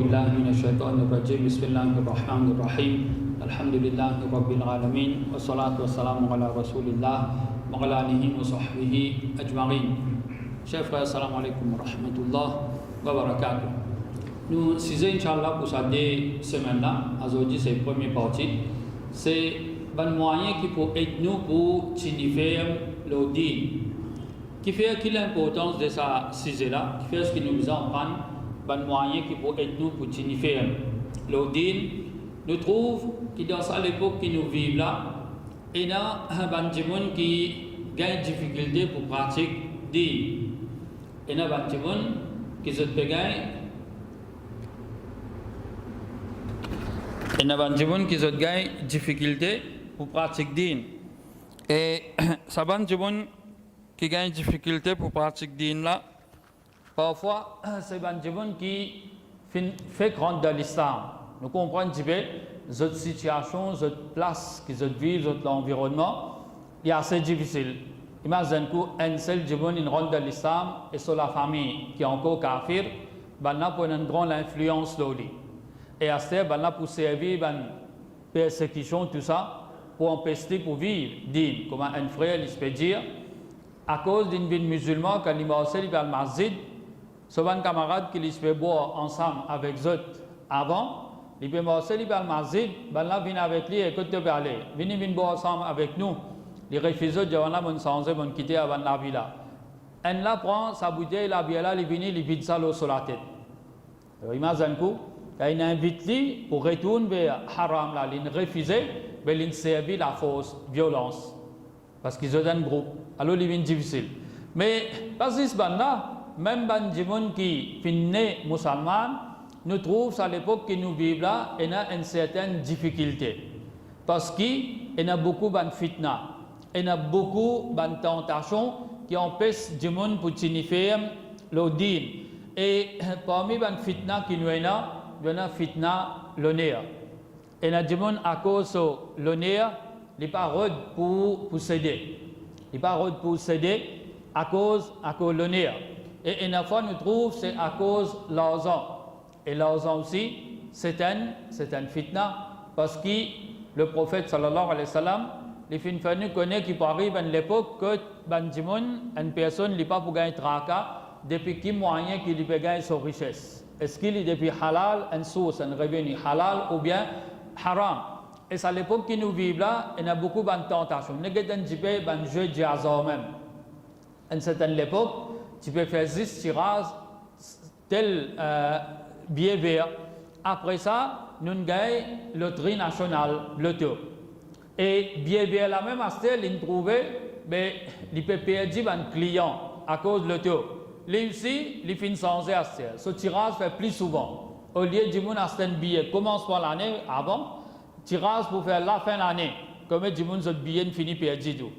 بالله من الشيطان الرجيم بسم الله الرحمن الرحيم الحمد لله رب العالمين والصلاة والسلام على رسول الله وعلى آله وصحبه أجمعين. Chers frères, assalamu alaikum wa rahmatullah wa barakatuh. Nous, Inch'Allah, pour cette semaine-là, aujourd'hui, c'est la première partie. C'est un moyen qui peut aider nous pour signifier le din. Qui fait l'importance de ce sujet-là, qui fait ce que nous en prendre, un moyen qui peut aider nous pour signifier le din. Nous trouvons que dans l'époque que nous vivons là, il y a un gens qui a des difficultés pour pratiquer le din. Il y a des gens qui se Il y a des gens qui ont des difficultés pour pratiquer din. Et ça va des gens qui ont des difficultés pour pratiquer din là. Parfois, c'est des gens qui font grande de l'islam. Nous comprenons un petit peu cette situation, cette place qu'ils vivent, cet environnement. Il est assez difficile. Imaginez qu'un seul gens qui rentre dans l'islam et sur la famille qui est encore kafir, ben là pour une grande influence sur lui. Et à ce moment-là, pour servir la persécution, tout ça, pour empêcher pour vivre, dit, comme un frère, il peut dire, à cause d'une vie musulmane, quand il m'a aussi le masjid, souvent camarades qui peut boire ensemble avec eux avant, il peut aussi le masjid, ben là, viens avec lui et écoute te parler. Viens boire ensemble avec nous. Les refusés de là, mon changer, mon quitter avant la vie là. Un là prend sa bouteille, la bière là, il vient, il vide ça sur la tête. Imaginez-vous. Il invite lui pour retourner vers haram là, il refuse, mais il servi la force, violence, parce qu'ils ont un groupe. Alors il est difficile. Mais parce que ce là, même les gens qui sont nés musulmans, nous trouvons à l'époque que nous vivons là, il y a une certaine difficulté, parce qu'il y a beaucoup de fitna, il y a beaucoup de tentations qui empêchent les gens pour signifier le din. Et parmi les fitna qui nous a, il y a fitna l'honneur. Et les gens à cause de l'honneur, ils ne pas pour céder. Ils ne pas pour céder à cause de l'honneur. Et une fois nous trouvons c'est à cause de l'argent. Et l'argent aussi, c'est un fitna parce que le prophète sallallahu alayhi wa sallam, les fins connaît qu'il peut arriver à l'époque que une personne n'est pas pour gagner tracas depuis quel moyen qu'il peut gagner sa richesse. Est-ce qu'il est depuis halal, une source, un revenu halal ou bien haram? Et c'est à l'époque que nous vivons là, il y a beaucoup de tentations. Nous avons un petit peu de jeu de hasard même. À une certaine époque, tu peux faire 10 tirages, tel billet vert. Après ça, nous avons loterie nationale, loto. Et billet vert la même astuce, il trouvait, mais il peut perdre un client à cause de loto. Lui aussi, il finit sans acheter. Ce tirage fait plus souvent. Au lieu de dire acheter un billet, commence par l'année avant, tirage pour faire la fin de l'année. Comme dit ce billet finit perdu tout.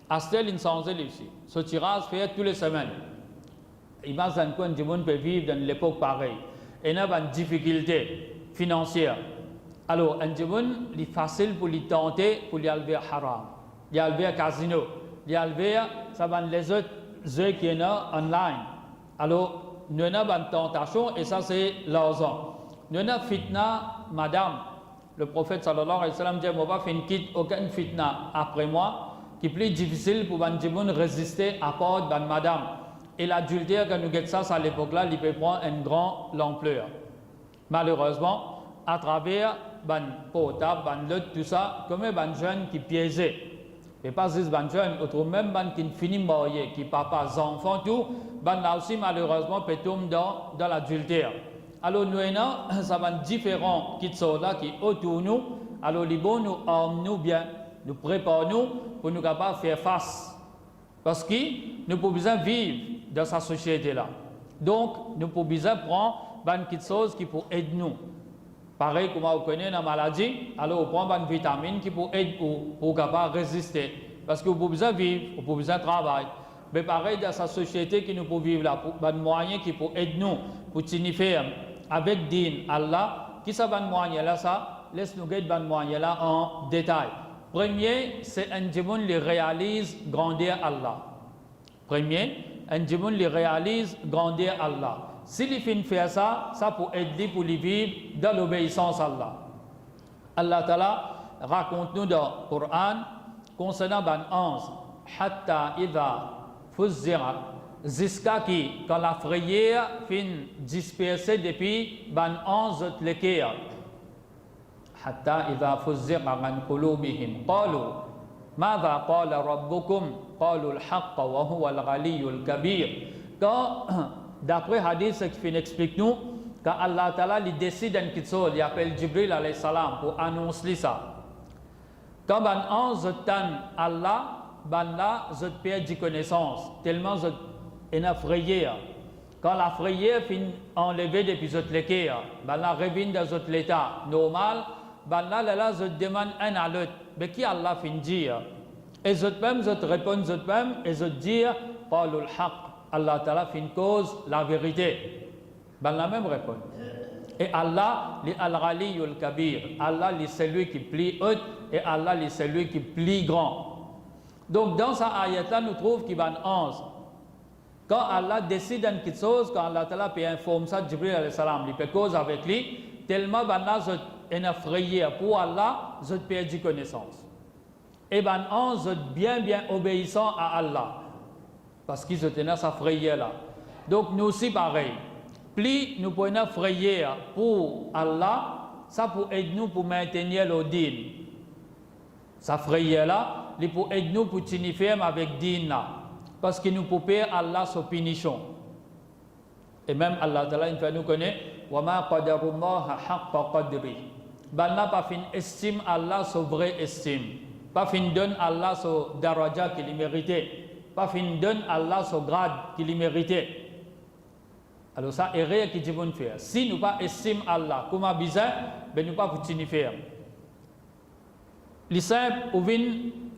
Acheter il sans lui aussi. Ce tirage fait toutes les semaines. Imagine qu'on peut vivre dans l'époque pareille. Et il y a une difficulté financière. Alors, un djimoun, il est facile pour lui tenter pour lui aller haram. Il aller au casino. Il aller, ça va les autres qui sont online. Alors, nous avons une tentation et ça c'est l'argent. Nous avons fitna, madame. Le prophète sallallahu alayhi wa sallam dit, je ne vais pas faire aucune fitna après moi, qui est plus difficile pour un djimoun résister à part de madame. Et l'adultère, quand nous avons ça à l'époque-là, il peut prendre une grande ampleur. Malheureusement, à travers ban portable, ban lot, tout ça, comme un jeune qui piégé. Et pas juste ban jeune, autre même ban qui finit marié, qui papa, enfants, tout, ban là aussi malheureusement peut tomber dans l'adultère. Alors nous avons ça va différents qui sont là, qui autour nous. Alors les bons nous arment nous bien, nous préparons nous pour nous capables de faire face. Parce que nous pouvons besoin vivre dans cette société-là. Donc nous pouvons besoin prendre des choses qui peuvent aider nous. Pareil comme vous connaissez la maladie, alors on prend une vitamine qui peut aider pour capable résister. Parce que vous pouvez besoin vivre, vous pouvez besoin travailler. Mais pareil dans cette société qui nous peut vivre là, un moyen qui peut aider nous pour signifier avec din Allah, qui ça va moyen là ça, laisse-nous guider un moyen là en détail. Premier, c'est un démon qui réalise grandeur Allah. Premier, un djimoun li réalise grandir Allah. S'il fin faire ça, ça pour aider pour les vivre dans l'obéissance à Allah. Allah Ta'ala raconte nous dans le Coran concernant ban 11 hatta idha fuzzira jusqu'à qui quand la frayeur fin dispersée depuis ban 11 l'équerre hatta idha fuzzira an qulubihim qalu madha qala rabbukum qalu al-haqq wa huwa al-ghaliyyul kabir. Quand d'après hadith ce qui explique nous quand Allah Ta'ala il décide en quelque chose, il appelle Jibril alayhi salam pour annoncer ça. Quand ban 11 tan Allah, ban là, je perds de connaissance, tellement je en frayeur. Quand la frayeur fin enlevée depuis cette l'équerre, ban là revient dans cet l'état normal, ban là, je demande un à l'autre, mais qui Allah fin dire? Et je même, je réponds je même, et je dis, qalul haqq, Allah Ta'ala fin cause la vérité. Ben la même réponse. Et Allah, li al-Ghaliyyul Kabir. Allah, li celui qui plie haut et Allah, li celui qui plie grand. Donc, dans sa ayat-là, nous trouvons qu'il va en 11. Quand Allah décide une quelque chose, quand Allah Ta'ala peut informer ça, Jibril alayhi salam, il peut cause avec lui, tellement ben là, je suis effrayé pour Allah, je perds connaissance. Et ben 11, je suis bien obéissant à Allah. Parce qu'ils étaient dans sa frayeur là. Donc, nous aussi pareil. Plus nous pouvons frayer pour Allah, ça pour aider nous pour maintenir le din. Ça frayer là, il pour aider nous pour tenir ferme avec din là. Parce que nous pouvons perdre Allah sa punition. Et même Allah Ta'ala, il fait nous connaître, wa ma qadarullaha haqqa qadri. Ben n'a pas fin estime Allah sa vraie estime. Pas fin donne Allah sa daraja qu'il méritait. Pas fin donne Allah sa grade qu'il méritait. Alors ça, c'est rien qui devons faire. Si nous pas estime Allah comme un bizarre, ben nous pas continuer faire. Les simples, ou vin,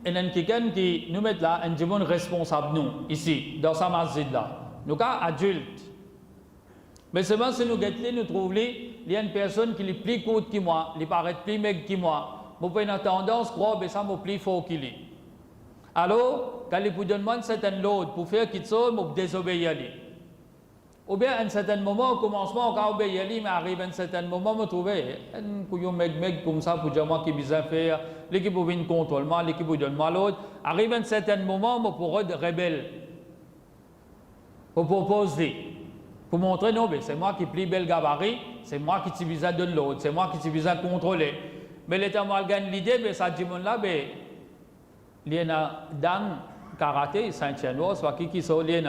et quelqu'un qui nous met là, un devons responsable nous ici, dans sa masjid là. Nous cas adultes. Mais seulement si nous guettons, nous trouvons il y a une personne qui est plus courte que moi, qui paraît plus maigre que moi. Vous pouvez avoir tendance à croire que ça est plus fort qu'il est. Alors, quand il vous demande un certain load pour faire quelque chose, vous désobéir. Ou bien, à un certain moment, au commencement, on a obéi, mais arrive à un certain moment, vous trouvez un couillon mec comme ça pour dire moi qui besoin faire, l'équipe vous vient contrôler moi, l'équipe vous donne moi l'autre. Arrive à un certain moment, vous pourrez être rebelle. Vous proposez. Pour montrer, non, c'est moi qui plie bel gabarit, c'est moi qui suis besoin de l'autre, c'est moi qui suis besoin de contrôler. Mais l'état mal gagne l'idée, mais ça dit là, il y a dans karaté, Saint-Chanois, soit qui sont les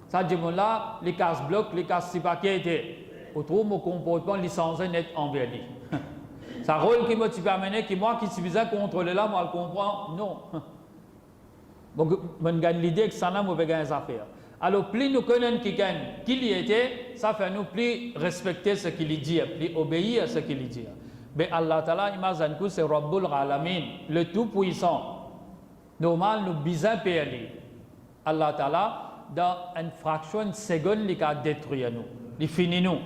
ça dit là, les casse blocs, les casse paquets, on trouve mon comportement licencié net envers lui. Ça rôle qui me permet que moi qui suis besoin de contrôler là, moi je comprends, non. Donc, je gagne l'idée que ça n'a pas gagné des affaires. Alors, plus nous connaissons qui il était, ça fait nous plus respecter ce qu'il dit, plus obéir à ce qu'il dit. Mais Allah Ta'ala, imagine que c'est Rabbul Alamin, le Tout-Puissant. Normal, nous besoin de payer. Allah Ta'ala, dans une fraction de seconde, il a détruit nous, il finit nous.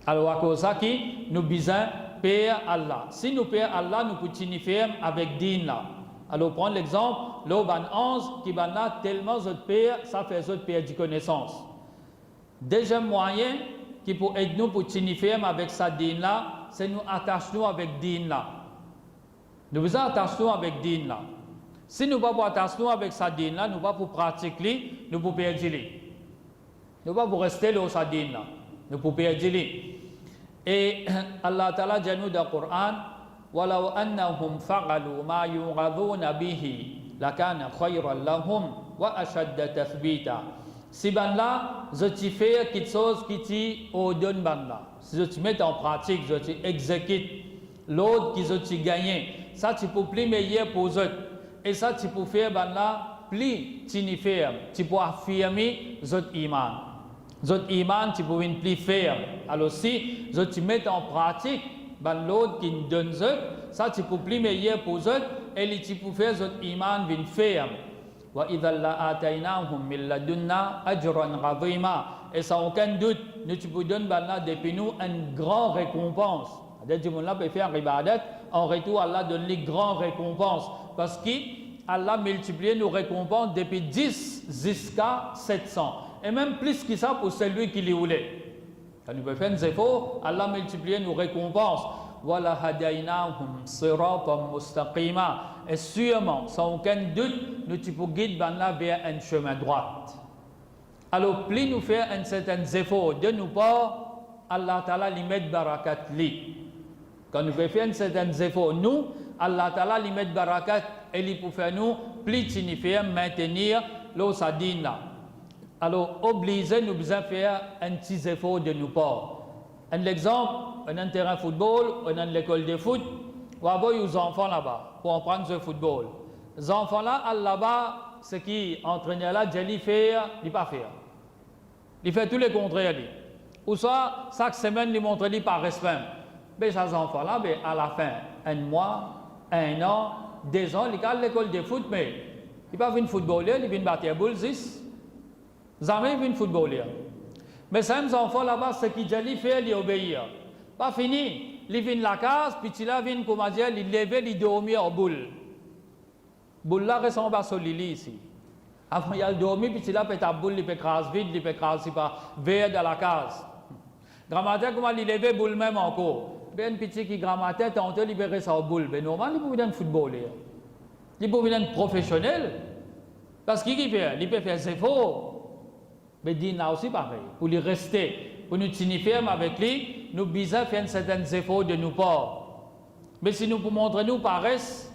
Alors, à cause de ça, nous besoin de payer Allah. Si nous payons Allah, nous pouvons faire avec din là. Alors, prendre l'exemple, l'Oban 11 qui va là tellement de père, ça fait de père de connaissance. Deuxième moyen qui peut aider nous pour signifier avec sa din là, c'est nous attacher avec din là. Nous vous attachons avec din là. Si nous ne pouvons pas attacher avec sa din là, nous ne pouvons pas pratiquer, nous pouvons perdre lui. Nous ne pouvons pas rester là sa din là. Nous pouvons perdre lui. Et Allah Ta'ala dit nous dans le Coran, ولو أنهم فعلوا ما يوعظون به لكان خيرا لهم وأشد تثبيتا. Si ben là, je te fais quelque chose qui te ordonne ben là. Si je te mets en pratique, je te exécute l'ordre qui je te gagne. Ça tu peux plus meilleur pour eux. Et ça tu peux faire ben là plus t'inifère. Tu peux affirmer votre iman. Votre iman tu peux plus faire. Alors si je te mets en pratique ben l'autre qui nous donne ça tu peux plus meilleur pour eux et tu peux faire votre iman vin faire wa idha la atainahum min ladunna ajran azima et sans aucun doute nous tu peux donner ben là depuis nous une grande récompense. C'est-à-dire là peut faire ibadat en retour Allah donne les grandes récompenses parce que Allah multiplie nos récompenses depuis 10 jusqu'à 700. Et même plus que ça pour celui qui les voulait. Quand nous faisons des efforts, Allah multiplie nos récompenses. Wala hadaynahum siratan mustaqima. Et sûrement, sans aucun doute, nous pouvons guider vers un chemin droit. Alors, plus nous faisons un certain effort de nous part, Allah Ta'ala lui met barakat li. Quand nous faisons un certain effort, nous, Allah Ta'ala lui met barakat et lui pour faire nous plus signifier maintenir l'eau sadine là. Alors, obligé nous besoin faire un petit effort de nous part. Un exemple, on a un terrain de football, on a l'école de foot, on va avoir des enfants là-bas pour apprendre ce football. Les enfants là-bas, ce qui entraîneur là, il fait, il pas faire. Il fait tous les contraires. Ou soit, chaque semaine, il montre par respect. Mais ces enfants-là, à la fin, un mois, un an, 2 ans, ils ont l'école de foot, mais ils ne peuvent pas venir footballer, ils viennent battre la boule, 6. Jamais ils viennent footballer. Mais ces enfants là-bas, ce qu'ils ont fait, ils obéissent. Pas fini. Ils viennent la case, puis ils viennent, comment dire, ils lever, ils dormir en boule. Boule là ressemble à ce lit ici. Avant, il a dormi, puis il a fait ta boule, il peut écraser vide, il peut écraser par verre dans la case. Grammaire, comment il lève boule même encore. Ben petit qui grammaire, tente de libérer sa boule. Ben normal, il peut venir un footballeur. Il peut venir un professionnel. Parce qu'il fait, il peut faire ses efforts. Mais il a aussi pareil. Pour lui rester, pour nous signifier avec lui, nous besoin faire certains efforts de nous part. Mais si nous pouvons montrer nous paresse,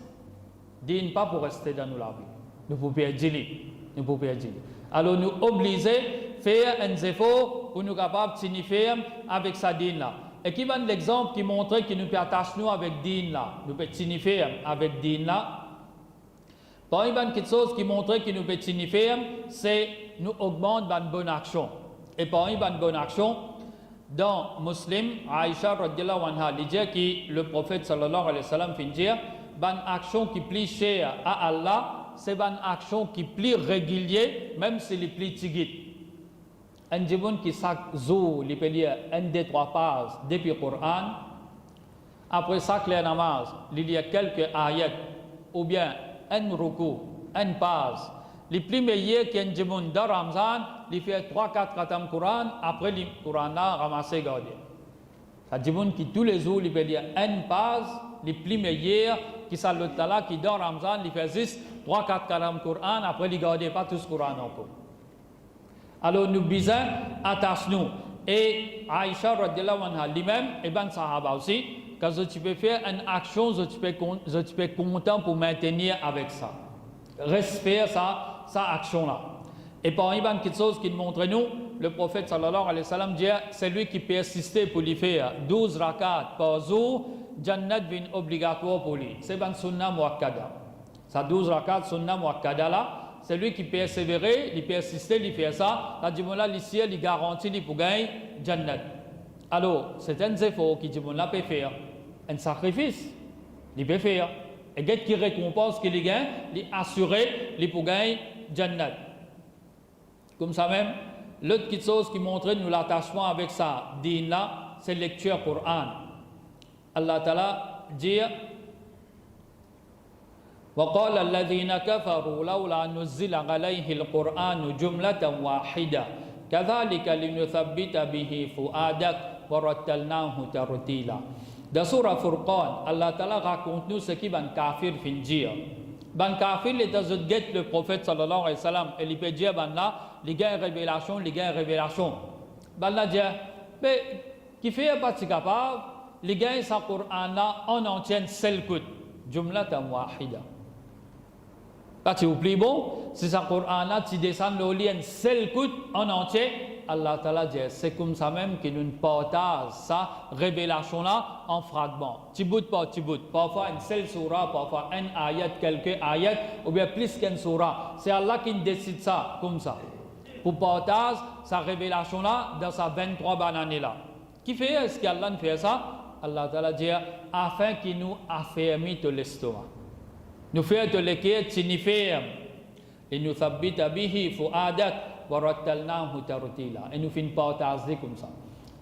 dis pas pour rester dans nos la vie. Nous pouvons perdre lui. Nous pouvons perdre lui. Alors nous obligés à faire un effort pour nous capables de signifier avec sa dîne là. Et qui va l'exemple qui montre que nous pouvons attacher nous avec dîne là. Nous pouvons signifier avec dîne là. Par exemple, quelque chose qui montre que nous pouvons signifier, c'est nous augmente une bonne action. Et par exemple, une bonne action, dans Muslim, Aïcha radhiyallahu anha dit que le prophète sallallahu alayhi wa sallam fait dire, une action qui plie chère à Allah, c'est une action qui plie régulier, même si les plie tigit. Un jibun qui chaque jour, il peut lire 1, 2, 3 pages depuis le Coran. Après chaque namaz, il lit quelques ayats, ou bien un ruku, une page. Les plus meilleurs qui ont jibun dans Ramzan, il fait 3-4 khatam Coran, après le Coran a ramassé gardé. Un jibun qui tous les jours, il peut lire une page, les plus meilleurs qui sont là, qui dans Ramzan, il fait juste 3-4 khatam Coran, après il garde pas tout ce Coran encore. Alors nous besoin attacher nous. Et Aïcha radhiyallahu anha lui-même, et ben sahaba aussi, quand tu peux faire une action, tu peux être content pour maintenir avec ça. Respect sa action-là. Et par exemple, quelque chose qui montre nous, le prophète sallallahu alayhi wa sallam dit, c'est lui qui persiste pour lui faire 12 rakats par jour, Jannat vient obligatoire pour lui. C'est un sunnah muakkada. Ça 12 rakats sunnah muakkada là, c'est lui qui persévérait, il persistait, il fait ça. La Jimola, ici, il garantit pour gagner Jannat. Alors, c'est un effort que Jimola peut faire, un sacrifice, il peut faire. Et dès qu'il récompense qu'il gagne, il assure, il peut gagner Jannat. Comme ça même, l'autre chose qui montre nous l'attachement avec ça, din là, c'est lecture Coran. Allah Ta'ala dit وقال الذين كفروا لولا نزل عليه القرآن جملة واحدة كذلك لنثبت به فؤادك ورتلناه ترتيلا. Dans Surah Furqan, Allah Ta'ala raconte nous ce qui ban kafir fin dire. Ban kafir les tazudget le prophète sallallahu alayhi wa sallam et il peut dire ban là, les gars révélation, les gars révélation. Ban là dit, mais qui fait pas si capable, les gars sa Coran là en entier seul coup, jumlatan wahida. Quand tu oublies bon, si sa Coran là tu descends le lien seul coup en entier, Allah Ta'ala dit, c'est comme ça même que nous partageons sa révélation là en fragments. Tu bout par tu bout. Parfois une seule surah, parfois un ayat, quelques ayats, ou bien plus qu'une surah. C'est Allah qui décide ça, comme ça. Pour partager sa révélation là dans sa 23 bananes là. Qui fait, est-ce qu'Allah fait ça? Allah Ta'ala dit, afin qu'il nous affermit l'estomac. Nous fait le quai signifie, et nous thabbita bihi fu'adak. Et nous finissons partager comme ça.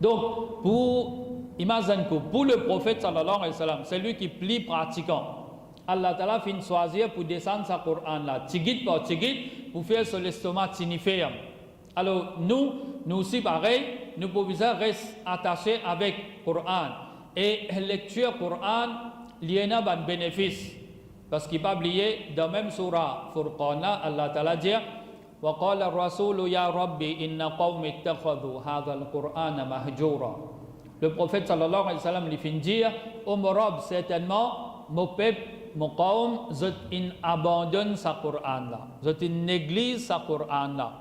Donc, pour, imagine que pour le prophète sallallahu alayhi wa sallam, c'est lui qui plie pratiquant. Allah Ta'ala fin choisir pour descendre sa Coran là. Tigit par tigit, pour faire sur l'estomac signifiant. Alors, nous aussi pareil, nous pouvons rester attachés avec Coran. Et lecture Coran, il y a un bénéfice. Parce qu'il ne faut pas oublier, dans la même surah Furqan, Allah Ta'ala dit وقال الرسول يا ربي إن قوم اتخذوا هذا القرآن مهجورا. Le prophète sallallahu alayhi wa sallam lui fait dire ô mon Rabb, certainement mon peuple, mon qawm, ils abandonnent sa Coran là, ils négligent sa Coran là.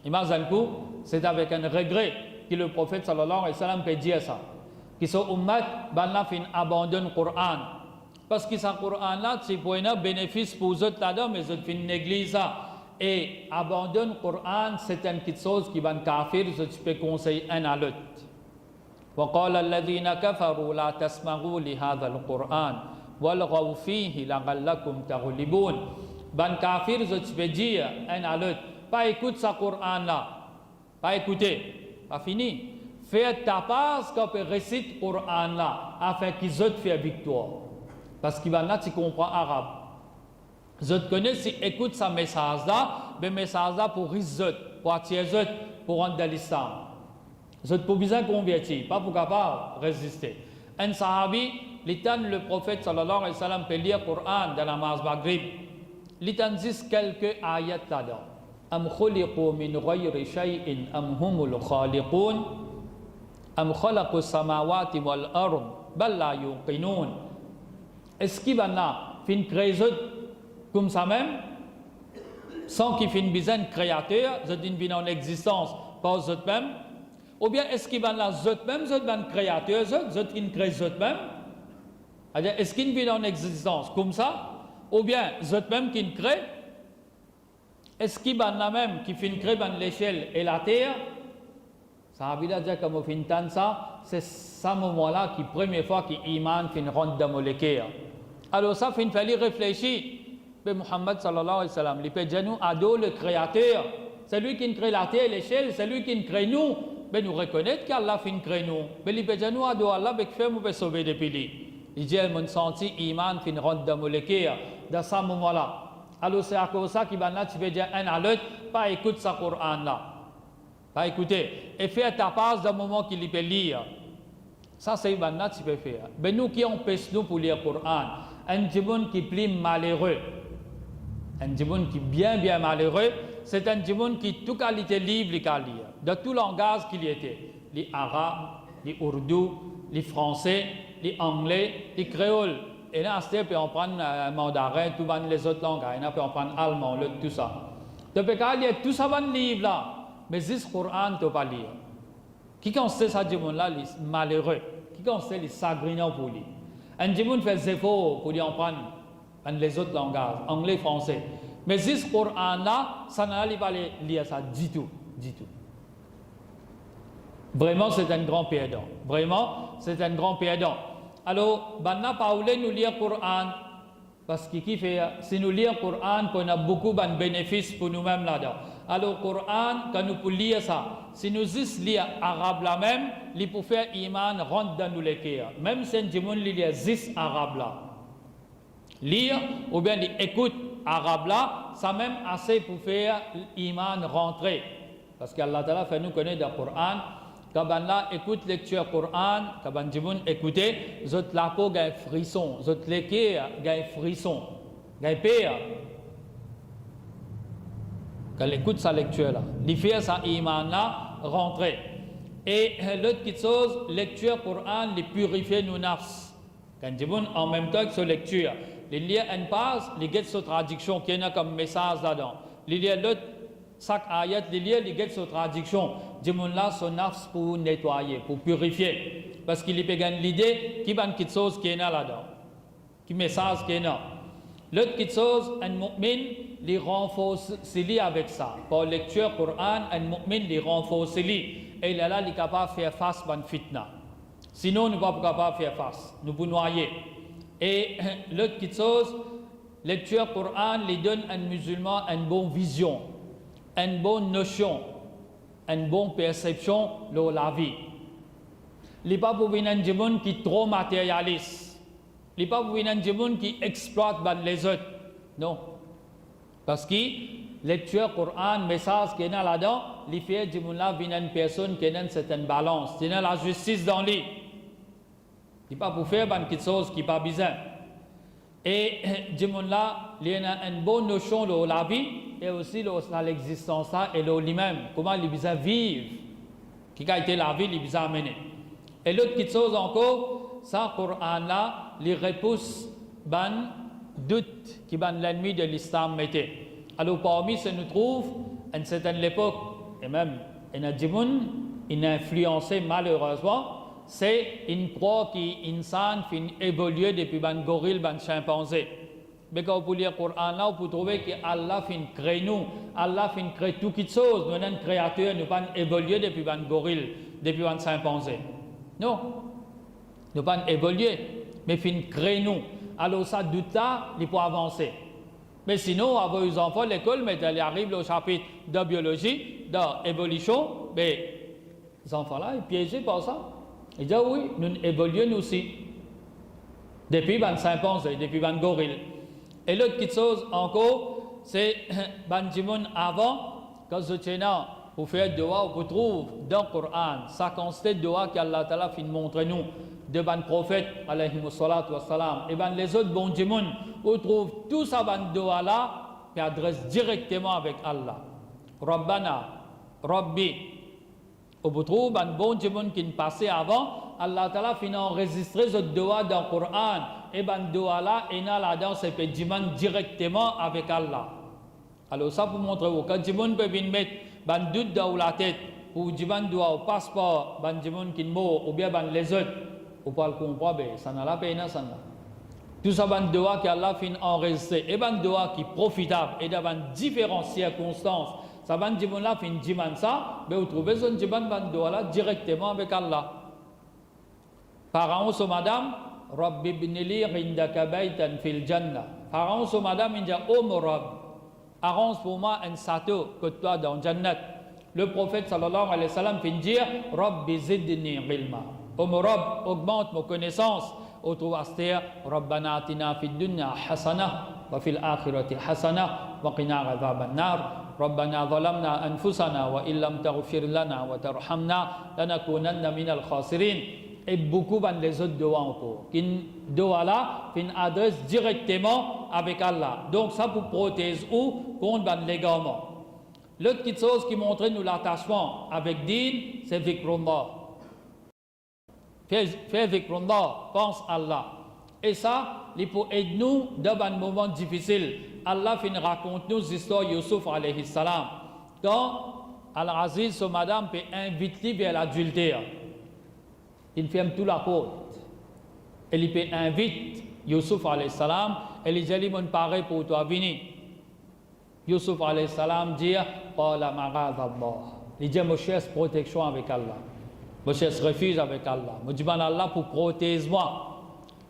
Imagine coup, c'est avec un regret que le prophète sallallahu alayhi wa sallam peut dire ça. Que son ummat, banna fin abandonne Coran. Parce que sa Coran là, c'est pour un bénéfice pour eux là-dedans, mais ils fin négligent ça. Et abandonne Coran, c'est une petite chose qui va kafir, je peux conseiller un à l'autre. وقال الذين كفروا لا تسمعوا لهذا القرآن والغوا فيه لعلكم تغلبون. Ban kafir, je peux dire un à l'autre, pas écoute sa Coran là, pas écouter, pas fini. Fais ta part quand tu récites Coran là, afin qu'ils aient fait victoire. Parce qu'il va là, tu comprends arabe. Je te connais, si écoute ce message-là, le message-là pour risotto, pour attirer, pour rendre de l'islam. Je te peux bien convertir, pas pour capable résister. Un sahabi, le prophète sallallahu alayhi wa sallam peut lire le Coran dans la namaz maghrib. Il dit quelques ayats là-dedans. Am khuliqu min ghayri shay'in am humul khaliqun am khalaqu samawati wal ard bal la yuqinun. Est-ce qu'il va là, fin créer comme ça même, sans qu'il finisse besoin de créateur, je dis en existence, pas eux-mêmes, ou bien est-ce qu'ils vont là eux-mêmes, eux-mêmes créateurs, eux-mêmes créent eux-mêmes, est-ce qu'ils vivent en existence comme ça, ou bien eux-mêmes qui créent, est-ce qu'ils vont là même qui finissent créer l'échelle et la terre, ça veut dire que comme fin ça, c'est ce moment-là qui première fois qui iman fin rentre dans le cœur. Alors ça fin fallu réfléchir. Mais Muhammad sallallahu alayhi wa sallam, il peut dire nous ado le créateur, c'est lui qui crée la terre, l'échelle, c'est lui qui crée nous. Mais nous reconnaître qu'Allah fin crée nous. Mais il peut dire nous ado Allah, mais fait nous sauver depuis lui. Il dit mon senti iman fin rentre dans le cœur dans ce moment-là. Alors c'est à cause ça qu'il va là, tu veux dire un à l'autre, pas écoute sa Coran là, pas écouter et faire ta part dans le moment qu'il peut lire. Ça c'est maintenant tu peux faire. Mais nous qui empêchons nous pour lire le Coran, un djibun qui est plus malheureux. Un djibun qui est bien malheureux, c'est un djibun qui toute qualité livre qu'il a lire, de tout langage qu'il y était, les arabes, les ourdou, les français, les anglais, les créoles. Et là, on peut en prendre mandarin, tout les autres langues, on peut en prendre allemand, tout ça. Depuis qu'il y a tout ça dans le livre là, mais ce Coran, tu ne peux pas lire. Qui constate ça, djibun là, les malheureux, qui constate les sagrinants pour lui. Un djibun fait des efforts pour lui en prendre les autres langages, anglais, français. Mais ce Coran-là, ça n'allait pas lire ça du tout. Vraiment, c'est un grand perdant. Vraiment, c'est un grand perdant. Alors, banna paoulé nous lire le Coran, parce que qui fait, si nous lisons le Coran, on a beaucoup de bénéfices pour nous-mêmes là-dedans. Alors, le Coran, quand nous pouvons lire ça, si nous lisons l'arabe là même, il peut faire iman rentre dans nous les cœurs. Même si nous lisons 10 arabes là. Lire ou bien écoute arabe là, ça même assez pour faire l'iman rentrer. Parce qu'Allah Ta'ala fait nous connaître dans le Coran, quand on écoute lecture Coran, quand on écoute, zot la peau gagne frisson, zot l'équerre gagne frisson, gagne peur. Quand on écoute sa lecture là, il fait sa iman là rentrer. Et l'autre petite chose, lecture Coran, les purifier nos nafs. Quand on en même temps que sa lecture, il y a une page, il y a une traduction qui est comme message là-dedans. Il y a l'autre, chaque ayat, il y a une traduction. Dis-moi son nafs pour nettoyer, pour purifier. Parce qu'il y a l'idée qu'il y a une petite chose qui est là-dedans. Qui message qui est là. L'autre petite chose, un mu'min, il renforce avec ça. Pour lecture Coran, un mu'min, il renforce et il est là, il est capable de faire face à une fitna. Sinon, nous ne sommes pas capables de faire face. Nous pouvons noyer. Et l'autre petite chose, lecture Coran lui donne à un musulman une bonne vision, une bonne notion, une bonne perception de la vie. Il n'est pas pour un djibun qui est trop matérialiste. Il n'y a pas de gens qui exploitent les autres. Non. Parce que lecture Coran, message qui est là-dedans, il fait que là une personne qui a une certaine balance. Il y a la justice dans lui. Il n'y a pas pour faire quelque chose qui n'est pas bizarre. Et là, il y a une bonne notion de la vie et aussi de l'existence et de lui-même. Comment il vient vivre. Qui a été la vie, il vient amener. Et l'autre petite chose encore, ça, le Coran-là, il repousse ban doute qui ban l'ennemi de l'islam mettait. Alors parmi ce nous trouve, à une certaine époque, et même il y a des gens qui ont influencé malheureusement, c'est une croix qui insan fin évolué depuis ban gorille, ban chimpanzé. Mais quand vous lisez le Coran là, vous trouvez que Allah fin crée nous, Allah fin crée tout quelque chose. Nous sommes créateurs, nous pas évolué depuis ban gorille, depuis ban chimpanzé. Non, nous pas évolué, mais fin crée nous. Alors ça doute là, il faut avancer. Mais sinon, avec les enfants, l'école, mais elle arrive au chapitre de biologie, d'évolution, mais les enfants là, ils piégés par ça. Ils disent oui, nous évoluons nous aussi. Depuis 25 ans, depuis 20 gorilles. Et l'autre petite chose encore, c'est Banjimoun avant, quand vous êtes là, pour faire doa, vous trouvez dans le Coran, ça constate de doa qu'Allah Ta'ala fin montre nous, de ban prophète, alayhi salatu wassalam, et ben les autres Banjimoun, vous trouvez tout ça ban doa là, qui adresse directement avec Allah. Rabbana, Rabbi. Vous trouvez un bon Dieu qui est passé avant, Allah Ta'ala finit enregistrer ce doa dans le Coran. Et ben doa là, et là-dedans, c'est que Dieu directement avec Allah. Alors ça pour montrer vous, quand Dieu peut venir mettre un doute dans la tête, ou Dieu doit au passeport, ben Dieu qui est mort, ou bien ben les autres, vous pouvez le comprendre, ça n'a pas peine, ça n'a. Tout ça, ben doa qu'Allah finit enregistrer, et ben doa qui est profitable, et dans différentes circonstances. Ça va dire là, fin diman ça, mais vous trouvez ce diman là directement avec Allah. Parents sur madame, Rabbi ibnili indaka baytan fil jannah. Parents sur madame, il dit oh mon Rabb, arrange pour moi un château que toi dans Jannat. Le prophète sallallahu alayhi wa sallam fin dire Rabbi zidni ilma. Oh mon Rabb, augmente mon connaissance. Au trouve astir Rabbana atina fid dunya hasana wa fil akhirati hasana wa qina adhaban nar. ربنا ظلمنا أنفسنا وإن لم تغفر لنا وترحمنا لنكونن من الخاسرين. Et beaucoup de les autres doigts encore. Qui doit là, qui adresse directement avec Allah. Donc ça pour protéger ou contre les légalement. L'autre petite chose qui montre nous l'attachement avec Din, c'est Zikrullah. Fais Zikrullah, pense à Allah. Et ça, il faut aider nous dans un moment difficile. Allah fin raconte nous l'histoire de Yusuf alayhi salam. Quand Al-Aziz, son madame, peut inviter vers l'adultère, il ferme toute la porte. Et il peut inviter Yusuf alayhi salam, et il dit mon pareil pour toi venir. Yusuf alayhi salam dit Qala ma'adallah. Il dit je cherche protection avec Allah. Je cherche refuge avec Allah. Je demande à Allah pour protéger moi.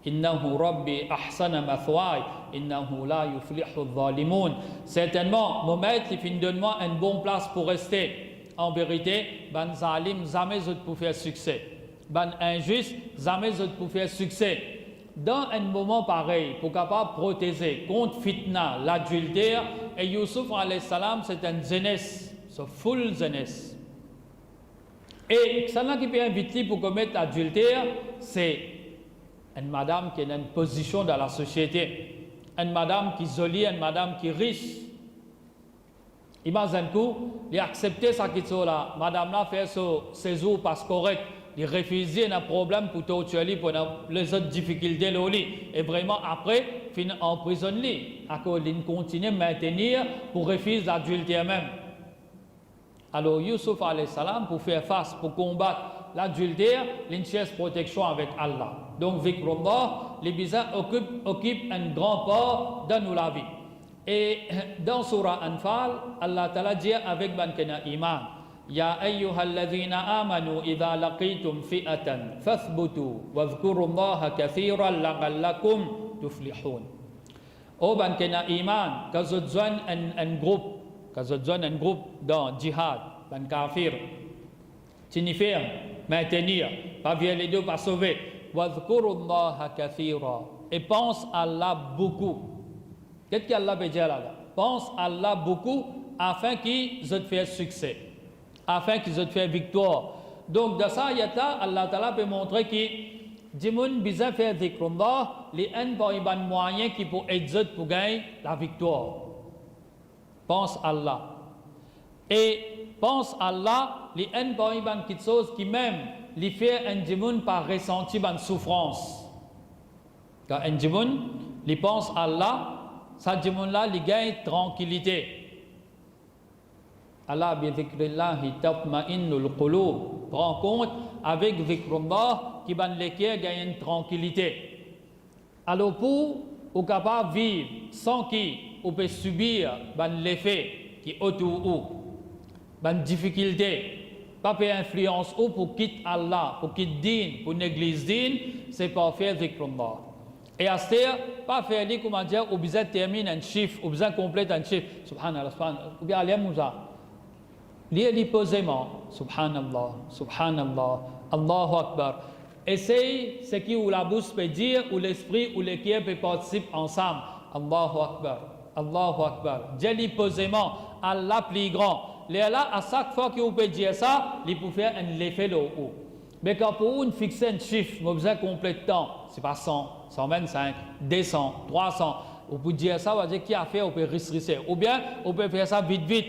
Innahu Rabbi ahsana mathwaya innahu la yuflihu adh-dhalimun. Certainement, mon maître, il donne-moi une bonne place pour rester. En vérité, ban zalim, jamais je peux faire succès. Ban injuste, jamais je peux faire succès. Dans un moment pareil, pour capable protéger contre fitna, l'adultère, et Yusuf alayhi salam, c'est une jeunesse, c'est full jeunesse. Et celle qui peut inviter pour commettre l'adultère, c'est une madame qui a une position dans la société, une madame qui est jolie, une madame qui est riche. Imagine un coup, il a accepté ça qui est là, madame là fait son séjour passe correct, il refuse un problème pour torturer pour les autres difficultés et vraiment après, il emprisonne lui, à cause il continue à maintenir pour refuser l'adultère même. Alors Yusuf alayhi salam pour faire face, pour combattre l'adultère, il cherche protection avec Allah. Donc, Zikrullah, les bizarres occupent un grand part dans la vie. Et dans Surah Anfal, Allah Ta'ala dit avec Bankana Iman, Ya ayyuhalladhina amanu idha laqitum fi'atan fathbutu wa dhkurullaha kathiran la'allakum tuflihun. Oh Bankana Iman, quand vous joignez un groupe dans Jihad, ban kafir, signifier maintenir, pas violer les deux, pas sauver. Wadhkurullaha kathira. et pense à Allah beaucoup. Qu'est-ce qu'Allah peut dire là? Pense à Allah beaucoup afin qu'il te fasse succès, afin qu'il te fasse victoire. Donc, dans ça, Allah Ta'ala peut montrer que Dimoun bisa faire dhikrullah, les un par un moyen qui peut aider pour gagner la victoire. Pense à Allah. Et pense à Allah, les un par un quelque chose qui même les fait un dimoun par ressentir une souffrance. Quand un dimoun, il pense à Allah, ça dimoun là, il gagne tranquillité. Allah bi dhikrillahi tatma'innul qulub. Prends compte avec dhikrullah qui ban lesquels gagne une tranquillité. Alors pour ou capable vivre sans qui on peut subir l'effet qui est autour ou ban difficulté pas peut influence ou pour quitter Allah pour quitter din pour l'église din c'est pas faire dhikrullah et à ce pas faire les comment dire ou besoin terminer un chiffre ou besoin compléter un chiffre subhanallah subhanallah ou bien aller mouza lié posément subhanallah subhanallah Allahu akbar. Essaye ce qui ou la bouche peut dire, ou l'esprit ou le cœur peut participer ensemble. Allahu akbar. Allahu akbar. Dis posément, Allah plus grand. Là, à chaque fois que vous pouvez dire ça, il peut faire un effet là haut. Mais quand pour vous fixer un chiffre, vous avez besoin complet de temps. C'est pas 100, 125, 200, 300. Vous pouvez dire ça, vous dire qui a fait, vous pouvez restreindre. Ou bien, vous pouvez faire ça vite, vite.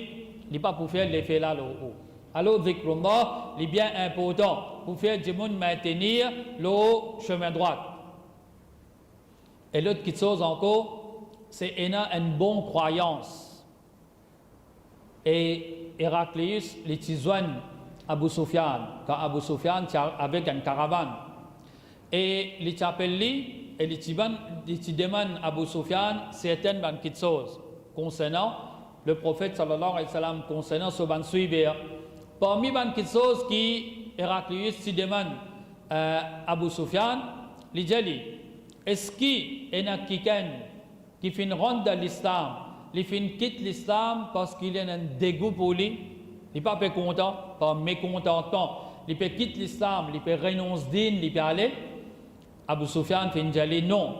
Il n'est pas pour faire l'effet là haut. Alors, dhikrullah, il est bien important pour faire du monde maintenir le chemin droit. Et l'autre chose encore, c'est une bonne croyance. Et Héraclius, les tisoines Abu Sufyan, quand Abu Sufyan avec une caravane. Et les appellent et les demandent à Abu Sufyan certaines petites choses concernant le prophète sallallahu alayhi wa sallam, concernant ce ban suivre. Parmi les petites choses qui Héraclius se demande à Abu Sufyan, il dit est-ce qu'il y a quelqu'un qui fait une ronde dans l'islam, il quitte l'islam parce qu'il a un dégoût pour lui, il n'est pas content, pas mécontentement, il peut quitter l'islam, il peut renoncer din, il peut aller. Abu Sufyan fait dire non.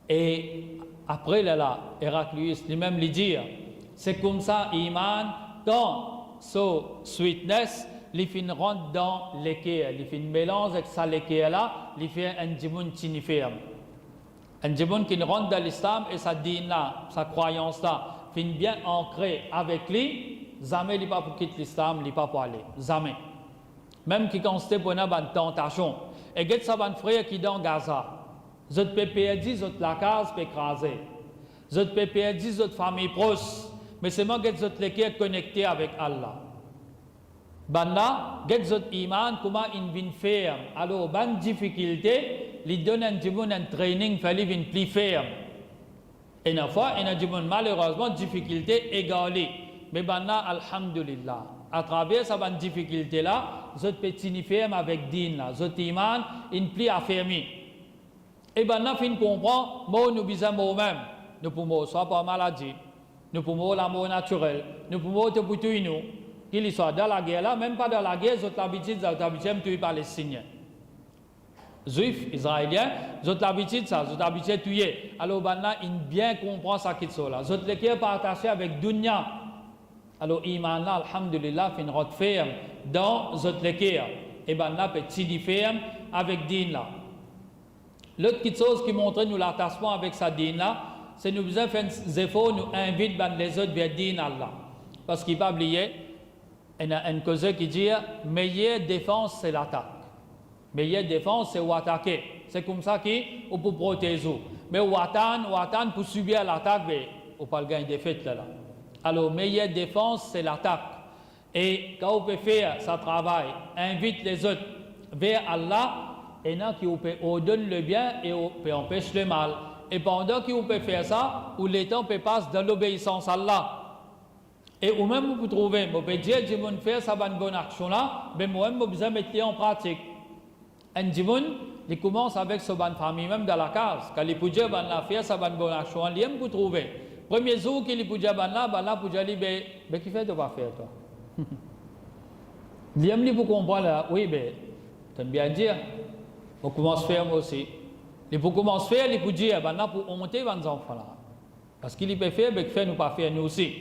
Et après là, Héraclius lui-même lui dit c'est comme ça, Iman, quand so sweetness, il fait une rentre dans l'équerre, il fait une mélange avec ça l'équerre là, il fait un djimoun ferme. Un djimoun qui rentre dans l'islam et sa dîne là, sa croyance là, fait bien ancré avec lui, jamais il n'est pas pour quitter l'islam, il n'est pas pour aller, jamais. Même qui constate pour une tentation. Et get ça van frère qui dans Gaza, zot peut perdre, zot la case peut écraser, zot peut perdre, zot famille proche. Mais c'est moi qui suis connecté avec Allah. Banna, get zot iman, comment il vient ferme. Alors, ban difficulté, il donne un training, il fallait venir plus ferme. Et une fois, il a dit malheureusement, difficulté égalée. Mais banna, alhamdulillah. À travers cette difficulté là, zot petit ferme avec din là, zot iman, il plus affermi. Et banna, fin comprend, moi nous bisons moi-même, nous pouvons soit pas maladie. Nous pouvons l'amour naturel, nous pouvons te bouter nous, qu'il soit dans la guerre là, même pas dans la guerre, ils ont l'habitude de tuer par les Palestiniens. Juifs, Israéliens, ils ont l'habitude ça, ils ont l'habitude de tuer. Alors maintenant, ils bien comprennent ça qu'ils sont là. Ils ont les partagé avec Dunya. Alors Iman là, alhamdulillah, fait une route ferme dans les cœurs. Et maintenant, petit ferme avec Din là. L'autre chose qui montre nous l'attachement avec sa Din là, c'est nous faisons des efforts, nous invitons les autres vers dire Allah. Parce qu'il ne faut pas oublier, il y a une cause qui dit meilleure défense, c'est l'attaque. Meilleure défense, c'est attaquer. C'est comme ça qu'on peut protéger. Mais on attend pour subir l'attaque, on ne peut pas gagner des défaite là. Alors, meilleure défense, c'est l'attaque. Et quand on peut faire ce travail, invite les autres vers Allah, et là, on peut ordonner le bien et on peut empêcher le mal. Et pendant qu'on peut faire ça, où les temps peut passer dans l'obéissance à Allah. Et ou même vous trouvez, vous pouvez dire, je vais faire cette bonne action-là, mais moi-même, je vais mettre en pratique. Un djimoun, il commence avec sa bonne famille, même dans la case. Quand il peut dire, faire cette bonne action, il aime vous trouver. Premier jour qu'il peut dire, là, pour dire, mais qui fait de pas faire, toi? Il aime vous comprendre, oui, mais, tu bien dire, on commence à faire moi aussi. Il faut commencer à faire, il faut dire, ben là, pour monter, ben, enfants là. Parce qu'il peut faire, mais qu'il nous pas faire nous aussi.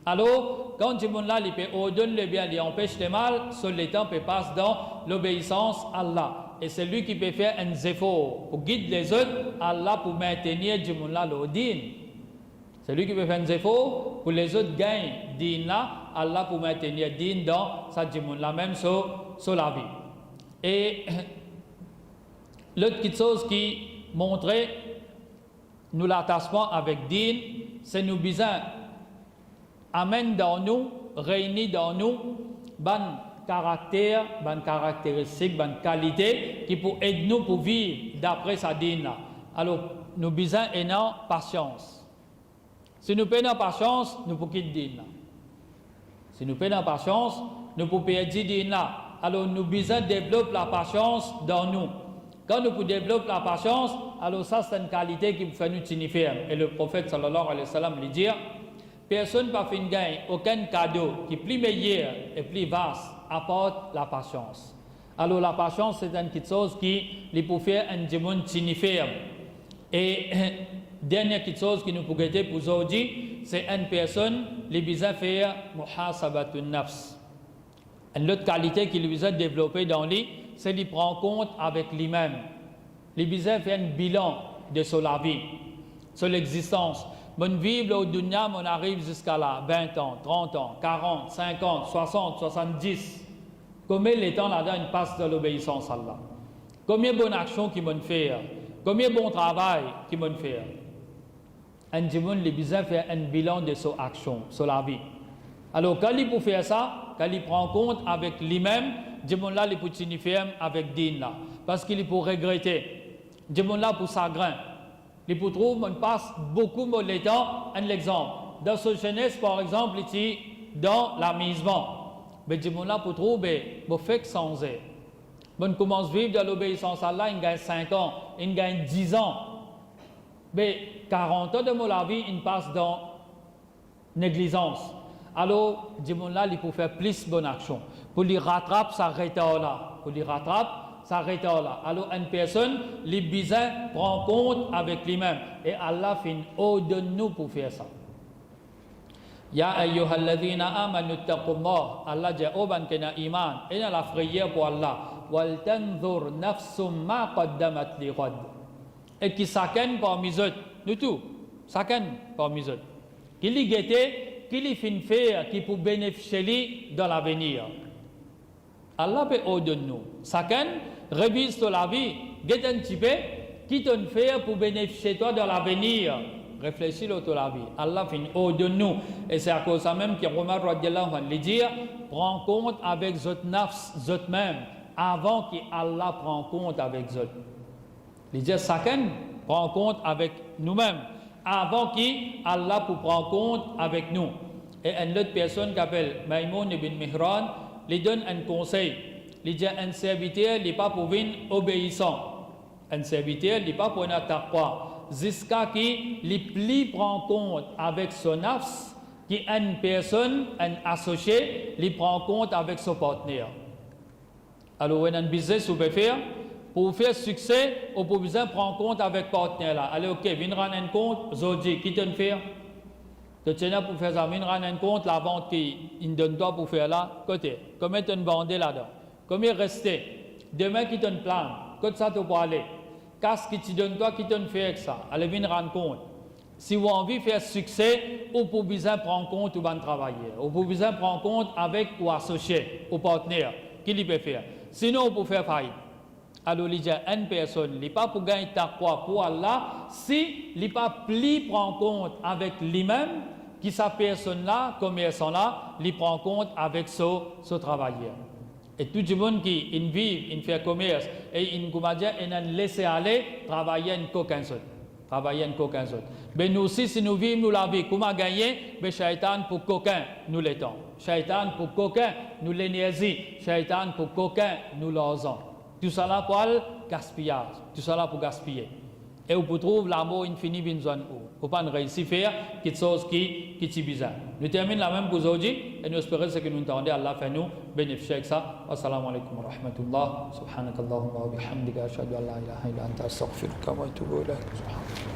Alors, quand tu là, il peut ordonner le bien, il empêche le mal, seul le temps peut passer dans l'obéissance à Allah. Et c'est lui qui peut faire un effort pour guider les autres, Allah pour maintenir du monde là le din. C'est lui qui peut faire un effort pour les autres gagner din là, Allah pour maintenir din dans sa du monde là, même sur la vie. Et l'autre chose qui montrait nous l'attachement avec din, c'est nous besoin amène dans nous, réunit dans nous, bonne caractère, bonne caractéristique, bonne qualité qui pour aider nous pour vivre d'après sa din là. Alors, nous besoin ayant patience. Si nous prenons patience, nous pouvons quitter din là. Si nous prenons patience, nous pouvons perdre din là. Alors, nous besoin développer la patience dans nous. Quand nous pouvons développer la patience, alors ça c'est une qualité qui peut faire nous signifier. Et le prophète sallallahu alayhi wa sallam lui dit, personne ne peut faire gagner aucun cadeau qui est plus meilleur et plus vaste apporte la patience. Alors la patience c'est une chose qui peut faire un monde signifier. Et dernière chose qui nous peut aider pour aujourd'hui, c'est une personne qui besoin faire muhasabatun nafs. Une autre qualité qu'il besoin développer dans lui, c'est qu'il prend compte avec lui-même. Il besoin faire un bilan de sa vie, sur l'existence. Mon vivre au dunya, on arrive jusqu'à là, 20 ans, 30 ans, 40, 50, 60, 70. Combien de temps là-dedans il passe dans l'obéissance à Allah? Combien de bonnes actions qu'il m'a fait? Combien de bon travail qu'il m'a fait? Un dimanche, il a besoin de faire un bilan de son action, sur la vie. Alors, quand il peut faire ça, quand il prend compte avec lui-même, dimanche là, il peut signifier avec din là. Parce qu'il peut regretter. Dimanche là, pour chagrin. Il peut trouver qu'on passe beaucoup de temps. Un exemple. Dans sa jeunesse, par exemple, il est dans l'amusement. Mais dimanche là, pour trouver, il fait changer. On commence à vivre dans l'obéissance à Allah, il gagne 5 ans, il gagne 10 ans. Mais 40 ans de la vie, il passe dans négligence. Alors, dimanche là, il peut faire plus de bonnes actions. Pour lui rattraper sa retard là. Pour lui rattraper sa retard là. Alors, une personne, les besoins prend compte avec lui-même. Et Allah fait une ordonne nous pour faire ça. Ya ayyuhalladhina amanu taqullah. Allah dit oh ban kena iman. Et la prière pour Allah. Wal tanzur nafsum ma qaddamat li ghad. Et qui chacun parmi eux, nous tous, chacun parmi eux, qui lui guette, qui lui fait faire, qui peut bénéficier dans l'avenir. Allah peut ordonner nous. Chacun révise la vie, guette un petit peu, qui te fait pour bénéficier toi dans l'avenir. Réfléchis sur la vie. Allah fait ordonne nous. Et c'est à cause de ça même que Omar radiallahu anhu dit, prends compte avec votre nafs, votre même, avant qu'Allah prenne compte avec votre. Il dit, chacun prend compte avec nous-mêmes, avant qu'Allah pour prendre compte avec nous. Et une autre personne qui s'appelle Maïmoun ibn Mihran, lui donne un conseil. Il dit, un serviteur n'est pas pour venir obéissant. Un serviteur n'est pas pour être taqwa. Jusqu'à qui les plis prend compte avec son nafs, qui une personne, un associé, les prend compte avec son partenaire. Alors, on a un business qu'on peut faire. Pour faire succès, on peut besoin prendre compte avec partenaire là. Allez, ok, viens rendre un compte, Zodi, qui te fait? Tu tiens pour faire ça, viens rendre un compte, la vente qui donne toi pour faire là, côté. Combien tu vendé là-dedans? Combien resté? Demain qui te plan, côté ça tu peux aller. Qu'est-ce qui te donne toi, qui te fait avec ça? Allez, viens rendre compte. Si vous avez envie de faire succès, on peut besoin prendre compte ou bien travailler. On peut besoin prendre compte avec ou associé, ou partenaire, qui lui peut faire. Sinon, on peut faire faillite. Alors, il y a une personne, il n'est pas pour gagner taqwa pour Allah, si il n'est pas plus prend compte avec lui-même, qui sa personne-là, commerçant-là, il prend compte avec son travailleur. Et tout le monde qui vit, il fait commerce, et il laisse aller, travailler un coquin seul. Travailler un coquin seul. Mais nous aussi, si nous vivons la vie, comment gagner? Mais Shaitan pour coquin, nous l'étend. Shaitan pour coquin, nous l'énergie. Shaitan pour coquin, nous l'argent. Tout ça là pour le gaspillage. Tout ça là pour gaspiller. Et on peut trouver l'amour infini, faut pas réussir à faire quelque chose qui est bizarre. Nous terminons la même pour aujourd'hui et nous espérons que nous entendons Allah fait nous bénéficier avec ça. Assalamu alaikum wa rahmatullah. Subhanakallahumma wa bihamdika ashhadu an la ilaha illa anta astaghfiruka wa atubu ilayk.